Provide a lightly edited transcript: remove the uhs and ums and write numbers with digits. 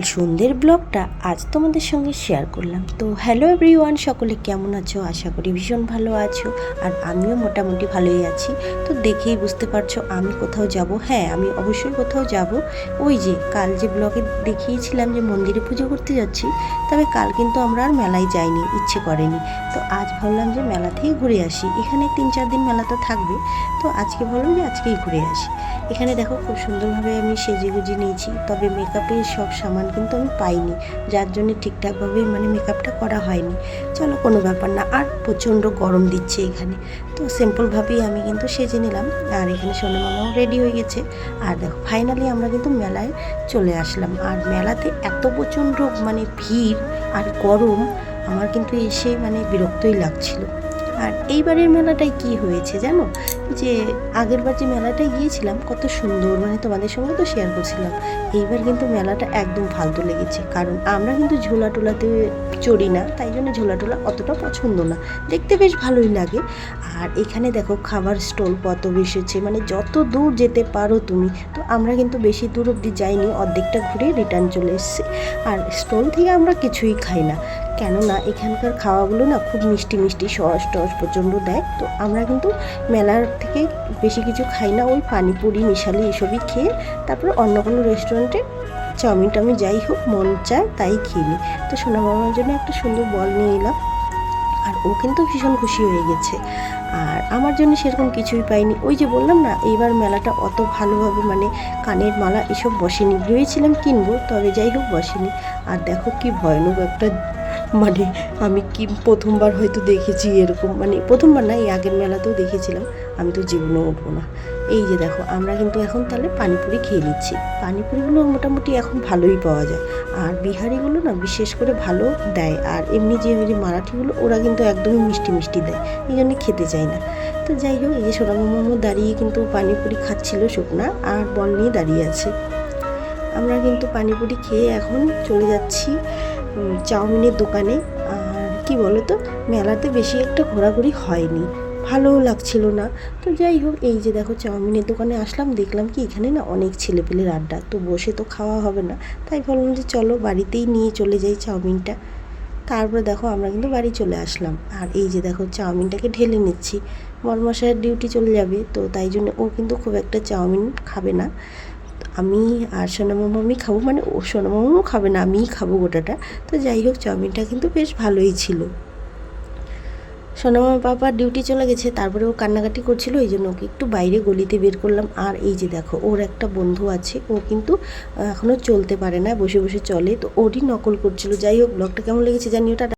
সন্ধ্যের ব্লগটা আজ তোমাদের সঙ্গে শেয়ার করলাম। তো হ্যালো এভরিওয়ান, সকলে কেমন আছো? আশা করি ভীষণ ভালো আছো, আর আমিও মোটামুটি ভালোই আছি। তো দেখেই বুঝতে পারছো আমি কোথাও যাব। হ্যাঁ, আমি অবশ্যই কোথাও যাব। ওই যে কাল যে ব্লগে দেখিয়েছিলাম যে মন্দিরে পুজো করতে যাচ্ছি, তবে কাল কিন্তু আমরা আর মেলায় যাইনি, ইচ্ছে করেনি। তো আজ ভাবলাম যে মেলা থেকে ঘুরে আসি। এখানে 3-4 দিন মেলা তো থাকবে, তো আজকে ভাবলাম যে আজকেই ঘুরে আসি। এখানে দেখো খুব সুন্দরভাবে আমি সেজে গুজে নিয়েছি, তবে মেকআপের সব সামান কিন্তু আমি পাইনি, যার জন্য ঠিকঠাকভাবে মেকআপটা করা হয়নি। চলো, কোনো ব্যাপার না। আর প্রচণ্ড গরম দিচ্ছে এখানে, তো সিম্পলভাবেই আমি কিন্তু সেজে নিলাম। আর এখানে সোনা মামাও রেডি হয়ে গেছে। আর দেখো ফাইনালি আমরা কিন্তু মেলায় চলে আসলাম। আর মেলাতে এত প্রচণ্ড ভিড় আর গরম, আমার কিন্তু এসে বিরক্তই লাগছিল। আর এইবারের মেলাটায় কি হয়েছে জানো, যে আগেরবার যে মেলাটায় গিয়েছিলাম কত সুন্দর, তোমাদের সঙ্গে তো শেয়ার করছিলাম। এইবার কিন্তু মেলাটা একদম ফালতু লেগেছে, কারণ আমরা কিন্তু ঝোলা টোলাতে চড়ি না, তাই জন্য ঝোলা টোলা অতটা পছন্দ না, দেখতে বেশ ভালোই লাগে। আর এখানে দেখো খাবার স্টল কত বসেছে, যত দূর যেতে পারো তুমি। তো আমরা কিন্তু বেশি দূর অবধি যাইনি, অর্ধেকটা ঘুরে রিটার্ন চলে এসেছি। আর স্টল থেকে আমরা কিছুই খাই না, কেননা এখানকার খাওয়াগুলো না খুব মিষ্টি মিষ্টি, সস টস প্রচণ্ড দেয়। তো আমরা কিন্তু মেলার থেকে বেশি কিছু খাই না, ওই পানিপুরি মিশালি এসবই খেয়ে তারপর অন্য কোনো রেস্টুরেন্টে চাউমিন টাউমিন যাই হোক মন চায় তাই খেয়ে নিই। তো সোনা মামার জন্য একটা সুন্দর বল নিয়ে এলাম, আর ও কিন্তু ভীষণ খুশি হয়ে গেছে। আর আমার জন্য সেরকম কিছুই পাইনি। ওই যে বললাম না, এইবার মেলাটা অত ভালোভাবে কানের মালা এসব বসেনি, ভেবেছিলাম কিনবো, তবে যাই হোক বসেনি। আর দেখো কি ভয়ানক একটা আমি কি প্রথমবার হয়তো দেখেছি এরকম, প্রথমবার না, এই আগের মেলাতেও দেখেছিলাম, আমি তো জীবনে উঠবো না। এই যে দেখো আমরা কিন্তু এখন তাহলে পানিপুরি খেয়ে নিচ্ছি। পানিপুরিগুলো মোটামুটি এখন ভালোই পাওয়া যায়, আর বিহারিগুলো না বিশেষ করে ভালো দেয়। আর এমনি যে ওই যে মারাঠিগুলো, ওরা কিন্তু একদমই মিষ্টি মিষ্টি দেয়, এই জন্য খেতে চাই না। তো যাই হোক, এই যে সোনা মামা দাঁড়িয়ে কিন্তু পানিপুরি খাচ্ছিল, শুকনা আর বল নিয়ে দাঁড়িয়ে আছে। আমরা কিন্তু পানিপুরি খেয়ে এখন চলে যাচ্ছি চাউমিনের দোকানে। আর কি বলো তো, মেলাতে বেশি একটা ঘোরাঘুরি হয়নি, ভালোও লাগছিল না। তো যাই হোক, এই যে দেখো চাউমিনের দোকানে আসলাম, দেখলাম কি এখানে না অনেক ছেলেপেলের আড্ডা, তো বসে তো খাওয়া হবে না, তাই ভাবলাম যে চলো বাড়িতেই নিয়ে চলে যাই চাউমিনটা। তারপরে দেখো আমরা কিন্তু বাড়ি চলে আসলাম। আর এই যে দেখো চাউমিনটাকে ঢেলে নিচ্ছি, বড়মশাইয়ের ডিউটি চলে যাবে, তো তাই জন্য ও কিন্তু খুব একটা চাউমিন খাবে না। আমি আর সোনামামি খাবো, ও সোনামামিও খাবে না, আমিই খাবো গোটাটা। তো যাই হোক, চাউমিনটা কিন্তু বেশ ভালোই ছিল। সোনামামা বাবা ডিউটি চলে গেছে, তারপরে ও কান্নাকাটি করছিল, এই জন্য ওকে একটু বাইরে গলিতে বের করলাম। আর এই যে দেখো ওর একটা বন্ধু আছে, ও কিন্তু এখনও চলতে পারে না, বসে বসে চলে, তো ওরই নকল করছিল। যাই হোক, ব্লগটা কেমন লেগেছে জানিও। টাটা।